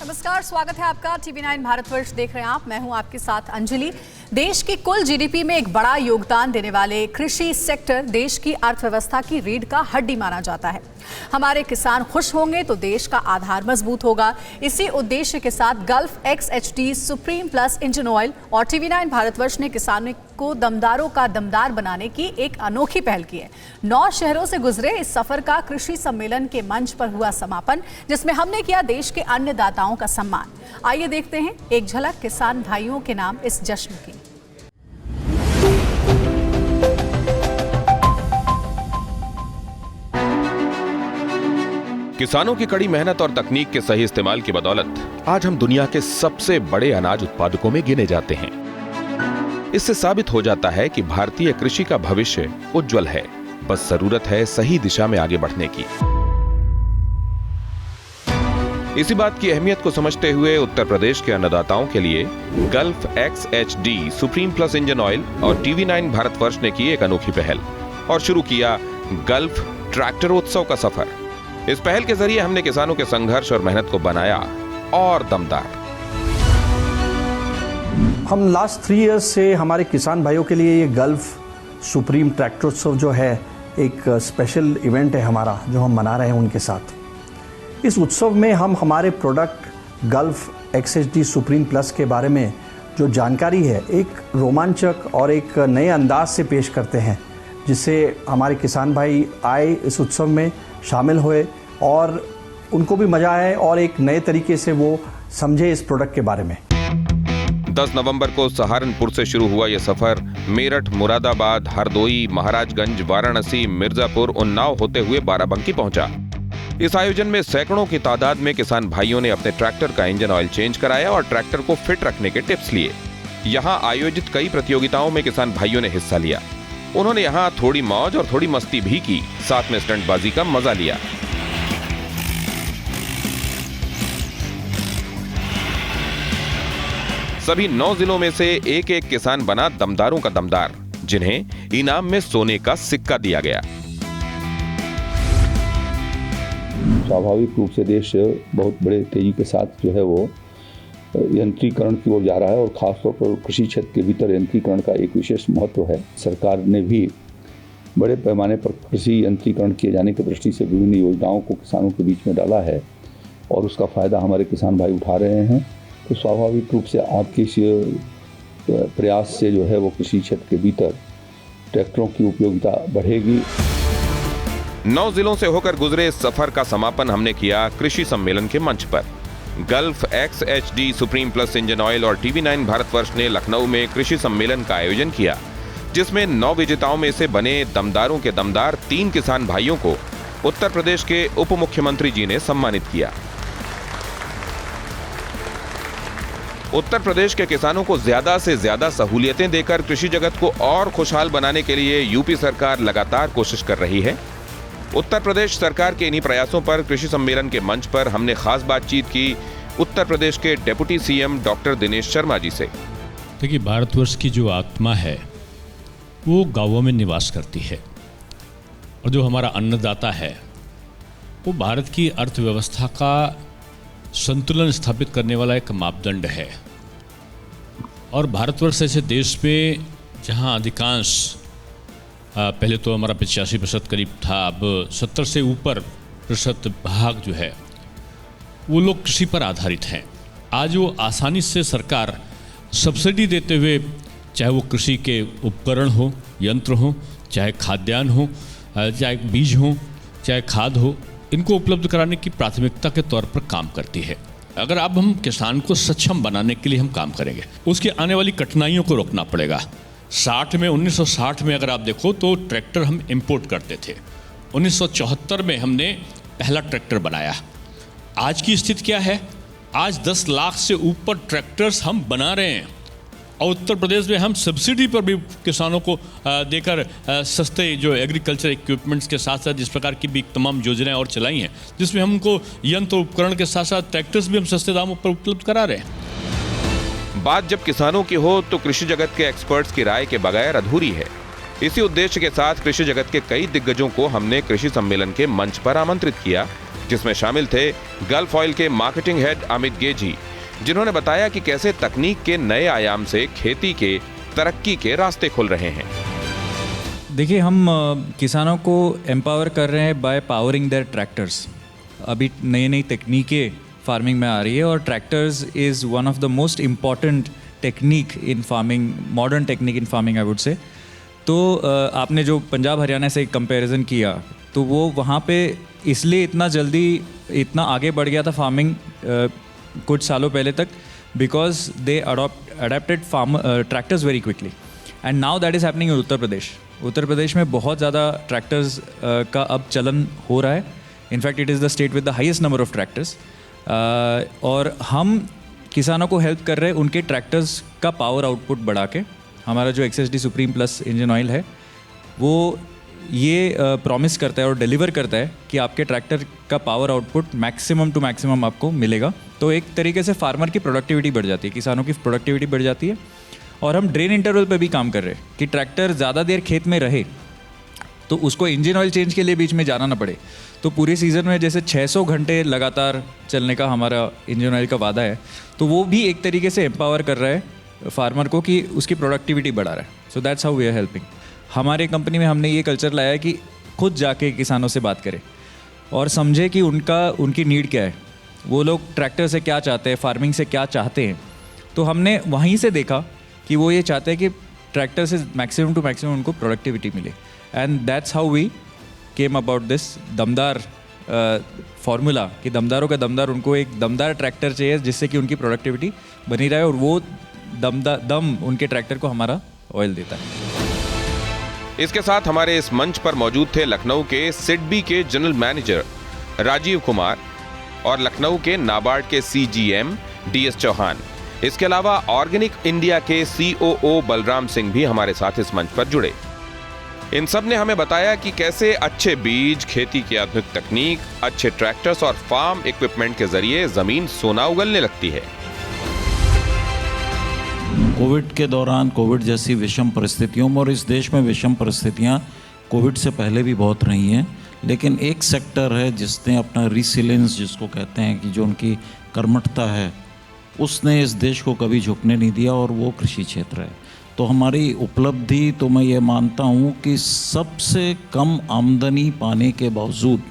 नमस्कार, स्वागत है आपका। TV9 भारतवर्ष देख रहे हैं आप। मैं हूं आपके साथ अंजलि। देश की कुल जीडीपी में एक बड़ा योगदान देने वाले कृषि सेक्टर देश की अर्थव्यवस्था की रीढ़ का हड्डी माना जाता है। हमारे किसान खुश होंगे तो देश का आधार मजबूत होगा। इसी उद्देश्य के साथ gulf XHT supreme plus engine oil और TV9 भारतवर्ष ने किसानों को दमदारों का दमदार बनाने की एक अनोखी पहल की है। 9 शहरों से गुजरे इस सफर का कृषि सम्मेलन के मंच पर हुआ समापन, जिसमें हमने किया देश के अन्नदाताओं का सम्मान। आइए देखते हैं एक झलक किसान भाइयों के नाम इस जश्न की। किसानों की कड़ी मेहनत और तकनीक के सही इस्तेमाल की बदौलत आज हम दुनिया के सबसे बड़े अनाज उत्पादकों में गिने जाते हैं। इससे साबित हो जाता है कि भारतीय कृषि का भविष्य उज्जवल है। बस जरूरत है सही दिशा में आगे बढ़ने की। इसी बात की अहमियत को समझते हुए उत्तर प्रदेश के अन्नदाताओं के लिए gulf XHD supreme plus engine oil और TV9 भारतवर्ष ने की एक अनोखी पहल और शुरू किया गल्फ ट्रैक्टर उत्सव का सफर। इस पहल के जरिए हमने किसानों के संघर्ष और मेहनत को बनाया और दमदार। हम लास्ट 3 इयर्स से हमारे किसान भाइयों के लिए ये गल्फ सुप्रीम ट्रैक्टर उत्सव जो है एक स्पेशल इवेंट है हमारा, जो हम मना रहे हैं उनके साथ। इस उत्सव में हम हमारे product gulf XHD supreme plus के बारे में जो जानकारी है एक रोमांचक और एक नए अंदाज से पेश करते हैं, जिससे हमारे किसान भाई आए इस उत्सव में शामिल हुए और उनको भी मजा आए और एक नए तरीके से वो समझे इस प्रोडक्ट के बारे में। 10 नवंबर को सहारनपुर से शुरू हुआ यह सफर मेरठ, मुरादाबाद, हरदोई, महाराजगंज, वाराणसी, मिर्जापुर, उन्नाव होते हुए बाराबंकी पहुंचा। इस आयोजन में सैकड़ों की तादाद में किसान भाइयों ने अपने ट्रैक्टर का इंजन ऑयल चेंज कराया और ट्रैक्टर को फिट रखने के टिप्स लिए। यहाँ आयोजित कई प्रतियोगिताओं में किसान भाइयों ने हिस्सा लिया। उन्होंने यहाँ थोड़ी मौज और थोड़ी मस्ती भी की, साथ में स्टंटबाजी का मजा लिया। सभी 9 जिलों में से एक एक किसान बना दमदारों का दमदार, जिन्हें इनाम में सोने का सिक्का दिया गया। स्वाभाविक रूप से देश बहुत बड़े तेजी के साथ जो है वो यंत्रीकरण की ओर जा रहा है और खासतौर पर कृषि क्षेत्र के भीतर यंत्रीकरण का एक विशेष महत्व है। सरकार ने भी बड़े पैमाने पर कृषि यंत्रीकरण किए जाने की दृष्टि से विभिन्न योजनाओं को किसानों के बीच में डाला है और उसका फायदा हमारे किसान भाई उठा रहे हैं। तो स्वाभाविक रूप से आपके इस प्रयास से जो है वो कृषि क्षेत्र के भीतर ट्रैक्टरों की उपयोगिता बढ़ेगी। 9 जिलों से होकर गुजरे इस सफर का समापन हमने किया कृषि सम्मेलन के मंच पर। Gulf XHD supreme plus engine oil और TV9 भारतवर्ष ने लखनऊ में कृषि सम्मेलन का आयोजन किया, जिसमें 9 विजेताओं में से बने दमदारों के दमदार 3 किसान भाइयों को उत्तर प्रदेश के उप मुख्यमंत्री जी ने सम्मानित किया। उत्तर प्रदेश के किसानों को ज्यादा से ज्यादा सहूलियतें देकर कृषि जगत को और खुशहाल बनाने के लिए यूपी सरकार लगातार कोशिश कर रही है। उत्तर प्रदेश सरकार के इन्हीं प्रयासों पर कृषि सम्मेलन के मंच पर हमने खास बातचीत की उत्तर प्रदेश के deputy CM doctor Dinesh Sharma ji से। देखिए, भारतवर्ष की जो आत्मा है वो गांवों में निवास करती है और जो हमारा अन्नदाता है वो भारत की अर्थव्यवस्था का संतुलन स्थापित करने वाला एक मापदंड है। और भारतवर्ष ऐसे देश में जहां अधिकांश पहले तो हमारा 85% करीब था, अब 70 से ऊपर % भाग जो है वो लोग कृषि पर आधारित हैं। आज वो आसानी से सरकार सब्सिडी देते हुए, चाहे वो कृषि के उपकरण हो, यंत्र हो, चाहे खाद्यान्न हो, चाहे बीज हो, चाहे खाद हो, इनको उपलब्ध कराने की प्राथमिकता के तौर पर काम करती है। अगर अब हम किसान को सक्षम बनाने के लिए हम काम करेंगे, उसकी आने वाली कठिनाइयों को रोकना पड़ेगा। 1960 में अगर आप देखो तो ट्रैक्टर हम इंपोर्ट करते थे। 1974 में हमने पहला ट्रैक्टर बनाया। आज की स्थिति क्या है? आज 10 लाख से ऊपर ट्रैक्टर्स हम बना रहे हैं और उत्तर प्रदेश में हम सब्सिडी पर भी किसानों को देकर सस्ते जो एग्रीकल्चर इक्विपमेंट्स के साथ साथ जिस प्रकार की भी तमाम योजनाएं और चलाई हैं, जिसमें हमको यंत्र उपकरण के साथ साथ ट्रैक्टर्स भी हम सस्ते दामों पर उपलब्ध करा रहे हैं। बात जब किसानों की हो तो कृषि जगत के एक्सपर्ट्स की राय के बगैर अधूरी है। इसी उद्देश्य के साथ कृषि जगत के कई दिग्गजों को हमने कृषि सम्मेलन के मंच पर आमंत्रित किया जिसमें शामिल थे गल्फ ऑयल के मार्केटिंग हेड अमित गेजी, जिन्होंने बताया कि कैसे तकनीक के नए आयाम से खेती के तरक्की के रास्ते खुल रहे हैं। देखिए, हम किसानों को एम्पावर कर रहे हैं बाय पावरिंग देयर ट्रैक्टर्स। अभी नई नई तकनीकें फार्मिंग में आ रही है और tractors is one of the most important technique in farming, modern technique in farming I would say. तो आपने जो पंजाब हरियाणा से एक कंपैरिजन किया, तो वो वहाँ पे इसलिए इतना जल्दी इतना आगे बढ़ गया था फार्मिंग कुछ सालों पहले तक, because they adapted tractors very quickly, and now that is happening in Uttar Pradesh. Uttar Pradesh में बहुत ज़्यादा ट्रैक्टर्स का अब चलन हो रहा है। In fact it is the state with the highest number of tractors, और हम किसानों को हेल्प कर रहे हैं उनके ट्रैक्टर्स का पावर आउटपुट बढ़ा के। हमारा जो XSD supreme plus engine oil है वो ये प्रॉमिस करता है और डिलीवर करता है कि आपके ट्रैक्टर का power output maximum to maximum आपको मिलेगा। तो एक तरीके से फार्मर की प्रोडक्टिविटी बढ़ जाती है, किसानों की प्रोडक्टिविटी बढ़ जाती है। और हम ड्रेन इंटरवल पे भी काम कर रहे हैं कि ट्रैक्टर ज़्यादा देर खेत में रहे तो उसको इंजन ऑयल चेंज के लिए बीच में जाना ना पड़े। तो पूरे सीज़न में जैसे 600 घंटे लगातार चलने का हमारा इंजन ऑयल का वादा है, तो वो भी एक तरीके से एम्पावर कर रहा है फार्मर को कि उसकी प्रोडक्टिविटी बढ़ा रहा है। So that's how we are helping. हमारे कंपनी में हमने ये कल्चर लाया है कि खुद जाके किसानों से बात करें और समझे कि उनकी नीड क्या है, वो लोग ट्रैक्टर से क्या चाहते हैं, फार्मिंग से क्या चाहते हैं। तो हमने वहीं से देखा कि वो ये चाहते हैं कि ट्रैक्टर से मैक्सिमम टू मैक्सिमम उनको प्रोडक्टिविटी मिले, and that's how we came about this दमदार फार्मूला कि दमदारों का दमदार, उनको एक दमदार ट्रैक्टर चाहिए जिससे कि उनकी प्रोडक्टिविटी बनी रहे, और वो दम उनके ट्रैक्टर को हमारा ऑयल देता है। इसके साथ हमारे इस मंच पर मौजूद थे लखनऊ के सिडबी के जनरल मैनेजर राजीव कुमार और लखनऊ के नाबार्ड के CGM DS चौहान। इसके अलावा ऑर्गेनिक इंडिया के COO बलराम सिंह भी हमारे साथ इस मंच पर जुड़े। इन सब ने हमें बताया कि कैसे अच्छे बीज, खेती की आधुनिक तकनीक, अच्छे ट्रैक्टर्स और फार्म इक्विपमेंट के जरिए जमीन सोना उगलने लगती है। कोविड के दौरान, कोविड जैसी विषम परिस्थितियों में, और इस देश में विषम परिस्थितियां कोविड से पहले भी बहुत रही हैं, लेकिन एक सेक्टर है जिसने अपना रिसिलेंस, जिसको कहते हैं कि जो उनकी कर्मठता है, उसने इस देश को कभी झुकने नहीं दिया, और वो कृषि क्षेत्र है। तो हमारी उपलब्धि, तो मैं ये मानता हूँ कि सबसे कम आमदनी पाने के बावजूद,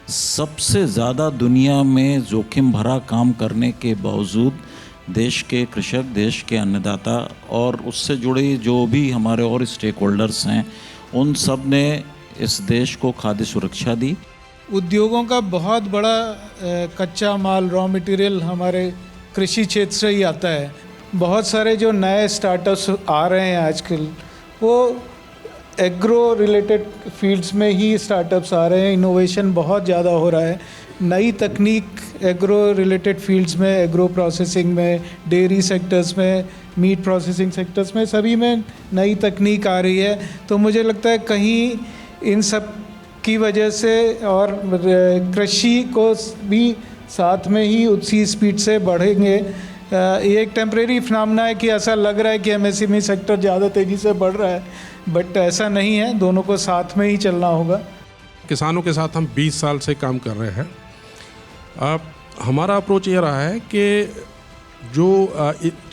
सबसे ज़्यादा दुनिया में जोखिम भरा काम करने के बावजूद देश के कृषक, देश के अन्नदाता और उससे जुड़े जो भी हमारे और स्टेक होल्डर्स हैं, उन सब ने इस देश को खाद्य सुरक्षा दी। उद्योगों का बहुत बड़ा कच्चा माल, रॉ मटेरियल हमारे कृषि क्षेत्र से ही आता है। बहुत सारे जो नए स्टार्टअप्स आ रहे हैं आजकल, वो एग्रो रिलेटेड फील्ड्स में ही स्टार्टअप्स आ रहे हैं। इनोवेशन बहुत ज़्यादा हो रहा है, नई तकनीक एग्रो रिलेटेड फील्ड्स में, एग्रो प्रोसेसिंग में, डेयरी सेक्टर्स में, मीट प्रोसेसिंग सेक्टर्स में, सभी में नई तकनीक आ रही है। तो मुझे लगता है कहीं इन सब की वजह से और कृषि को भी साथ में ही उसी स्पीड से बढ़ेंगे। ये एक टेम्परेरी फिनोमेना है कि ऐसा लग रहा है कि MSME सेक्टर ज़्यादा तेज़ी से बढ़ रहा है, बट ऐसा नहीं है, दोनों को साथ में ही चलना होगा। किसानों के साथ हम 20 साल से काम कर रहे हैं। अब हमारा अप्रोच ये रहा है कि जो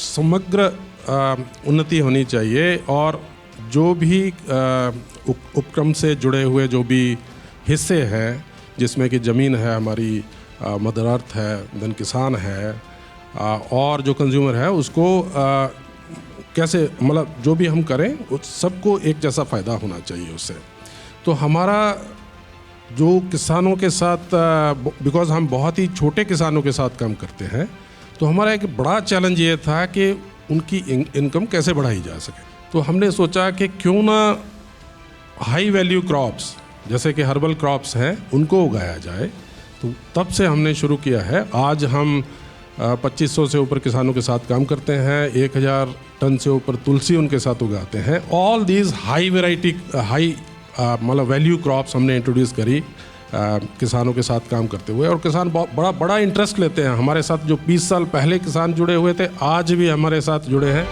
समग्र उन्नति होनी चाहिए, और जो भी उपक्रम से जुड़े हुए जो भी हिस्से हैं, जिसमें कि ज़मीन है हमारी, मदर अर्थ है, देन किसान है, और जो कंज्यूमर है, उसको कैसे, मतलब जो भी हम करें उस सबको एक जैसा फ़ायदा होना चाहिए उससे। तो हमारा जो किसानों के साथ, बिकॉज़ हम बहुत ही छोटे किसानों के साथ काम करते हैं, तो हमारा एक बड़ा चैलेंज ये था कि उनकी इनकम कैसे बढ़ाई जा सके। तो हमने सोचा कि क्यों ना हाई वैल्यू क्रॉप्स, जैसे कि हर्बल क्रॉप्स हैं, उनको उगाया जाए। तो तब से हमने शुरू किया है। आज हम 2500 से ऊपर किसानों के साथ काम करते हैं, 1000 टन से ऊपर तुलसी उनके साथ उगाते हैं। All these high variety, high मतलब वैल्यू क्रॉप्स हमने इंट्रोड्यूस करी किसानों के साथ काम करते हुए, और किसान बहुत बड़ा इंटरेस्ट लेते हैं हमारे साथ। जो 20 साल पहले किसान जुड़े हुए थे, आज भी हमारे साथ जुड़े हैं।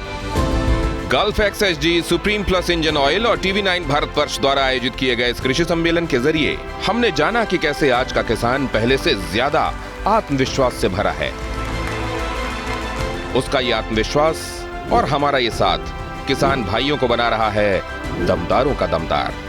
Gulf XHG, supreme plus engine oil और TV9 भारतवर्ष द्वारा आयोजित किए गए इस कृषि सम्मेलन के जरिए हमने जाना कि कैसे आज का किसान पहले से ज्यादा आत्मविश्वास से भरा है। उसका ये आत्मविश्वास और हमारा ये साथ किसान भाइयों को बना रहा है दमदारों का दमदार।